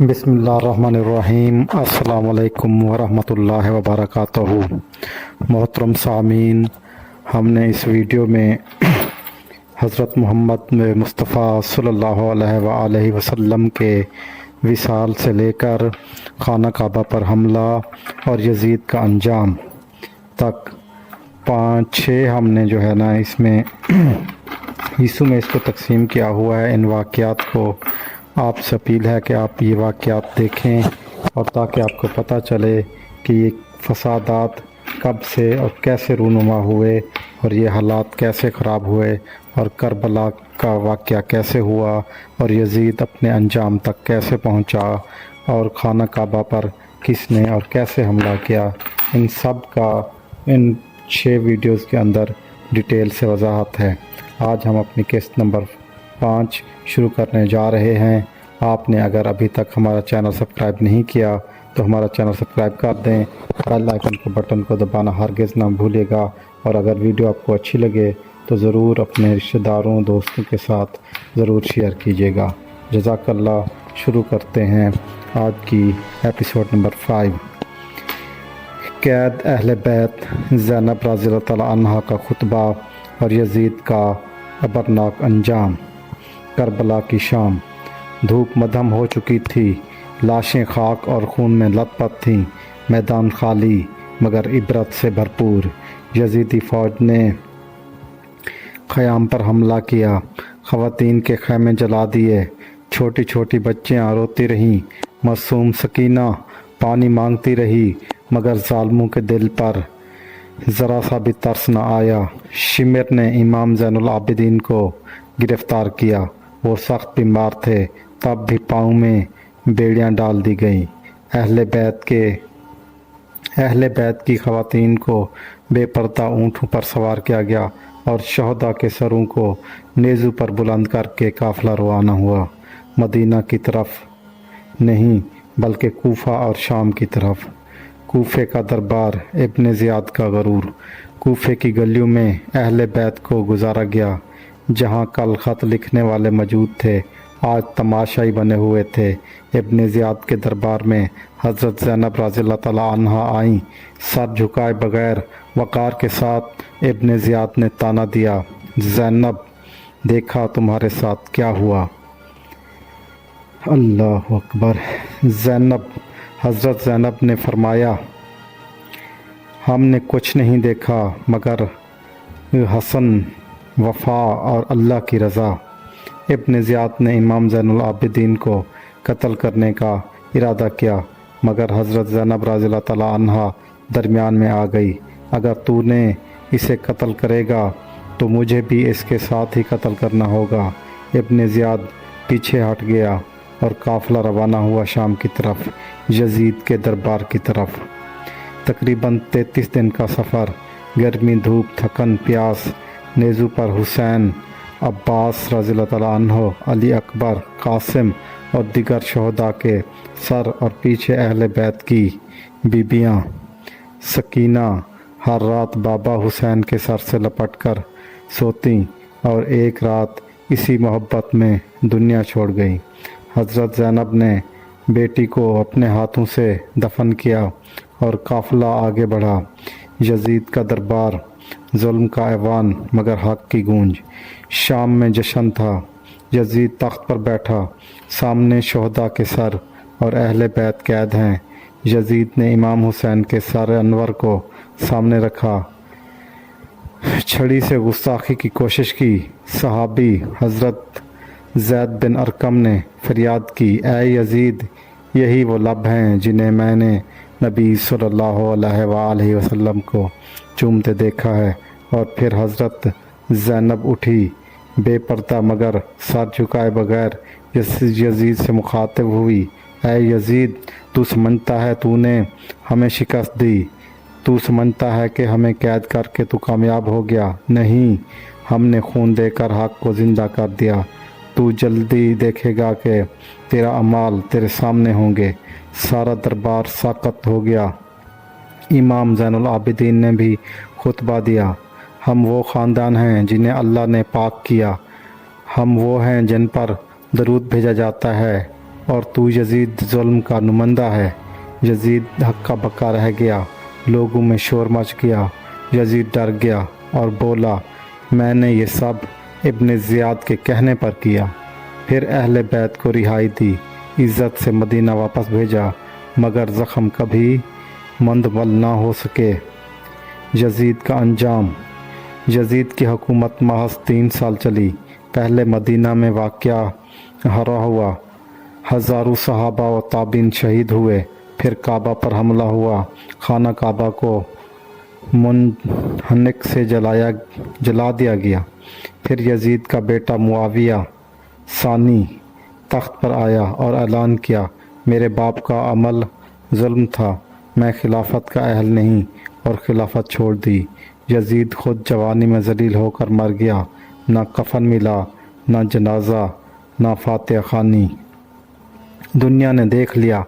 بسم اللہ الرحمن الرحیم۔ السلام علیکم ورحمۃ اللہ وبرکاتہ۔ محترم سامعین، ہم نے اس ویڈیو میں حضرت محمد مصطفیٰ صلی اللہ علیہ وآلہ وسلم کے وصال سے لے کر خانہ کعبہ پر حملہ اور یزید کا انجام تک 5-6 ہم نے اس میں حصوں میں اس کو تقسیم کیا ہوا ہے۔ ان واقعات کو آپ سے اپیل ہے کہ آپ یہ واقعات دیکھیں اور تاکہ آپ کو پتہ چلے کہ یہ فسادات کب سے اور کیسے رونما ہوئے اور یہ حالات کیسے خراب ہوئے اور کربلا کا واقعہ کیسے ہوا اور یزید اپنے انجام تک کیسے پہنچا اور خانہ کعبہ پر کس نے اور کیسے حملہ کیا، ان سب کا ان 6 ویڈیوز کے اندر ڈیٹیل سے وضاحت ہے۔ آج ہم اپنی قسط نمبر 5 شروع کرنے جا رہے ہیں۔ آپ نے اگر ابھی تک ہمارا چینل سبسکرائب نہیں کیا تو ہمارا چینل سبسکرائب کر دیں، بیل آئیکن کو بٹن کو دبانا ہرگز نہ بھولیے گا، اور اگر ویڈیو آپ کو اچھی لگے تو ضرور اپنے رشتہ داروں دوستوں کے ساتھ ضرور شیئر کیجیے گا۔ جزاک اللہ۔ شروع کرتے ہیں آج کی ایپیسوڈ نمبر 5۔ قید اہل بیت، زینب رضی اللہ تعالیٰ عنہا کا خطبہ اور یزید کا ابرناک انجام۔ کربلا کی شام، دھوپ مدھم ہو چکی تھی، لاشیں خاک اور خون میں لت پت تھیں، میدان خالی مگر عبرت سے بھرپور۔ یزیدی فوج نے خیام پر حملہ کیا، خواتین کے خیمے جلا دیے، چھوٹی چھوٹی بچیاں روتی رہیں، معصوم سکینہ پانی مانگتی رہی، مگر ظالموں کے دل پر ذرا سا بھی ترس نہ آیا۔ شمر نے امام زین العابدین کو گرفتار کیا، وہ سخت بیمار تھے، تب بھی پاؤں میں بیڑیاں ڈال دی گئیں۔ اہل بیت کی خواتین کو بے پردہ اونٹوں پر سوار کیا گیا اور شہداء کے سروں کو نیزوں پر بلند کر کے قافلہ روانہ ہوا، مدینہ کی طرف نہیں بلکہ کوفہ اور شام کی طرف۔ کوفے کا دربار، ابن زیاد کا غرور۔ کوفے کی گلیوں میں اہل بیت کو گزارا گیا، جہاں کل خط لکھنے والے موجود تھے آج تماشائی بنے ہوئے تھے۔ ابن زیاد کے دربار میں حضرت زینب رضی اللہ تعالیٰ عنہا آئیں، سر جھکائے بغیر وقار کے ساتھ ابن زیاد نے تانا دیا، زینب دیکھا تمہارے ساتھ کیا ہوا؟ اللہ اکبر۔ حضرت زینب نے فرمایا، ہم نے کچھ نہیں دیکھا مگر حسن، وفا اور اللہ کی رضا۔ ابن زیاد نے امام زین العابدین کو قتل کرنے کا ارادہ کیا، مگر حضرت زینب رضی اللہ تعالیٰ عنہا درمیان میں آ گئی، اگر تو نے اسے قتل کرے گا تو مجھے بھی اس کے ساتھ ہی قتل کرنا ہوگا۔ ابن زیاد پیچھے ہٹ گیا اور قافلہ روانہ ہوا شام کی طرف، یزید کے دربار کی طرف۔ تقریباً 33 دن کا سفر، گرمی، دھوپ، تھکن، پیاس، نیزوں پر حسین، عباس رضی اللہ تعالیٰ عنہ، علی اکبر، قاسم اور دیگر شہداء کے سر، اور پیچھے اہل بیت کی بیبیاں۔ سکینہ ہر رات بابا حسین کے سر سے لپٹ کر سوتیں اور ایک رات اسی محبت میں دنیا چھوڑ گئیں۔ حضرت زینب نے بیٹی کو اپنے ہاتھوں سے دفن کیا اور قافلہ آگے بڑھا۔ یزید کا دربار، ظلم کا ایوان مگر حق کی گونج۔ شام میں جشن تھا، یزید تخت پر بیٹھا، سامنے شہداء کے سر اور اہل بیت قید ہیں۔ یزید نے امام حسین کے سر انور کو سامنے رکھا، چھڑی سے گستاخی کی کوشش کی۔ صحابی حضرت زید بن ارقم نے فریاد کی، اے یزید، یہی وہ لب ہیں جنہیں میں نے نبی صلی اللہ علیہ وآلہ وسلم کو چومتے دیکھا ہے۔ اور پھر حضرت زینب اٹھی، بے پردہ مگر سر جھکائے بغیر یزید سے مخاطب ہوئی، اے یزید، تو سمجھتا ہے تو نے ہمیں شکست دی، تو سمجھتا ہے کہ ہمیں قید کر کے تو کامیاب ہو گیا؟ نہیں، ہم نے خون دے کر حق کو زندہ کر دیا۔ تو جلدی دیکھے گا کہ تیرا اعمال تیرے سامنے ہوں گے۔ سارا دربار ساکت ہو گیا۔ امام زین العابدین نے بھی خطبہ دیا، ہم وہ خاندان ہیں جنہیں اللہ نے پاک کیا، ہم وہ ہیں جن پر درود بھیجا جاتا ہے، اور تو یزید ظلم کا نمائندہ ہے۔ یزید ہکا بکا رہ گیا، لوگوں میں شور مچ گیا۔ یزید ڈر گیا اور بولا، میں نے یہ سب ابن زیاد کے کہنے پر کیا۔ پھر اہل بیت کو رہائی دی، عزت سے مدینہ واپس بھیجا، مگر زخم کبھی مندمل نہ ہو سکے۔ یزید کا انجام۔ یزید کی حکومت محض 3 سال چلی۔ پہلے مدینہ میں واقعہ ہرا ہوا، ہزاروں صحابہ و تابعین شہید ہوئے۔ پھر کعبہ پر حملہ ہوا، خانہ کعبہ کو منجنیق سے جلا دیا گیا۔ پھر یزید کا بیٹا معاویہ ثانی تخت پر آیا اور اعلان کیا، میرے باپ کا عمل ظلم تھا، میں خلافت کا اہل نہیں، اور خلافت چھوڑ دی۔ یزید خود جوانی میں ذلیل ہو کر مر گیا، نہ کفن ملا، نہ جنازہ، نہ فاتحہ خوانی۔ دنیا نے دیکھ لیا،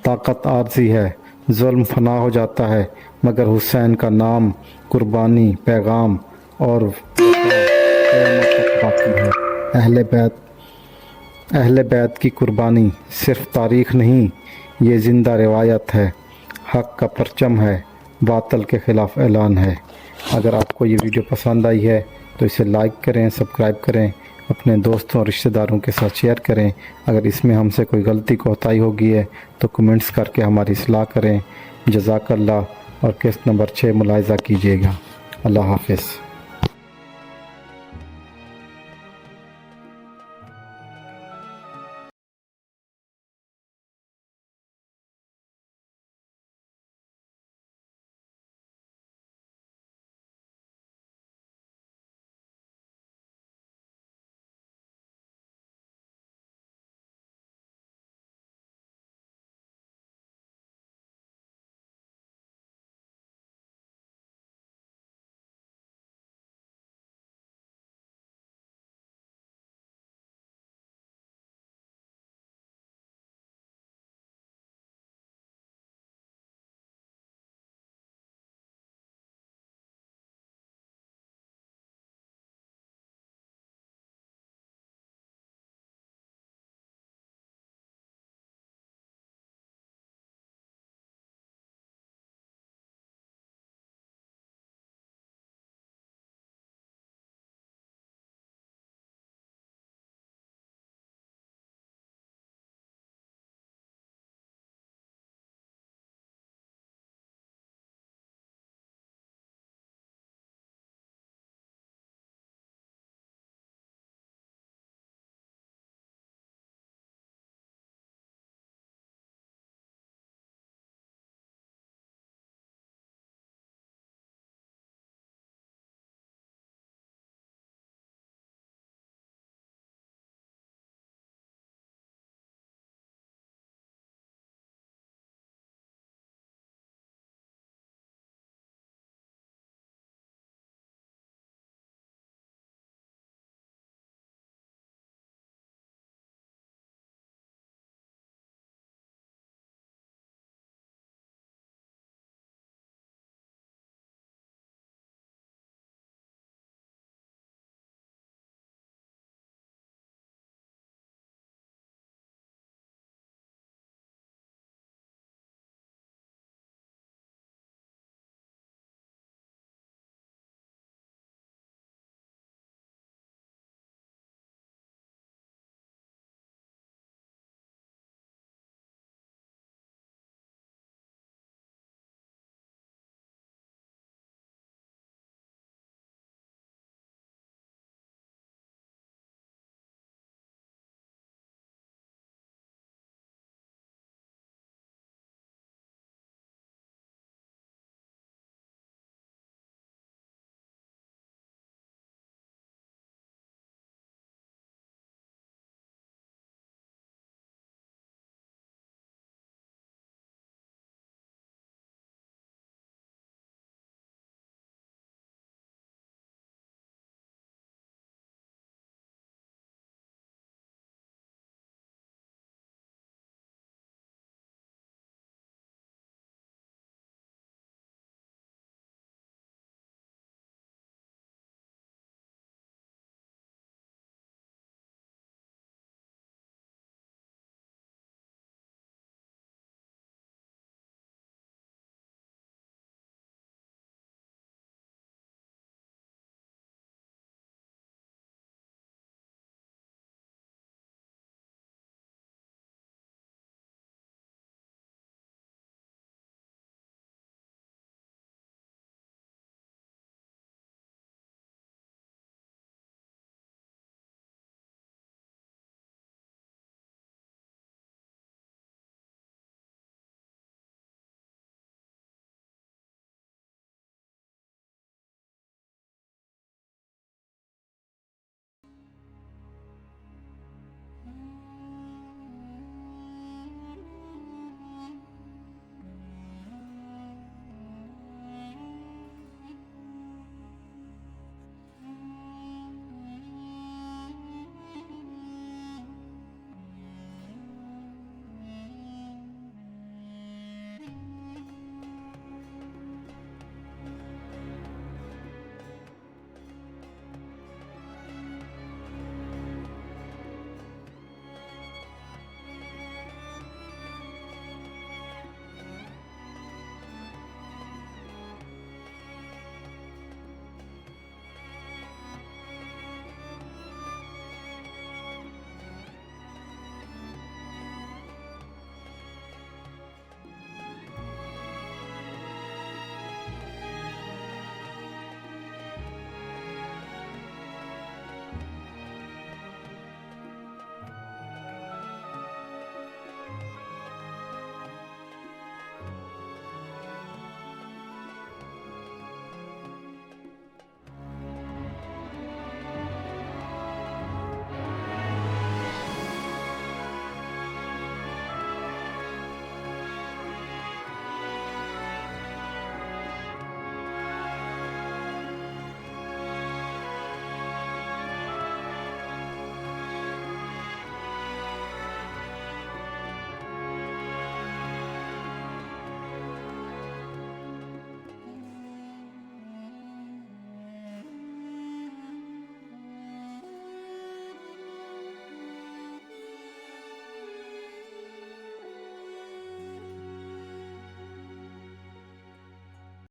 طاقت عارضی ہے، ظلم فنا ہو جاتا ہے، مگر حسین کا نام، قربانی، پیغام اور قیامت تک باقی ہے۔ اہل بیت کی قربانی صرف تاریخ نہیں، یہ زندہ روایت ہے، حق کا پرچم ہے، باطل کے خلاف اعلان ہے۔ اگر آپ کو یہ ویڈیو پسند آئی ہے تو اسے لائک کریں، سبسکرائب کریں، اپنے دوستوں اور رشتہ داروں کے ساتھ شیئر کریں۔ اگر اس میں ہم سے کوئی غلطی کوتاہی ہوگی ہے تو کمنٹس کر کے ہماری اصلاح کریں۔ جزاک اللہ، اور قسط نمبر 6 ملاحظہ کیجیے گا۔ اللہ حافظ۔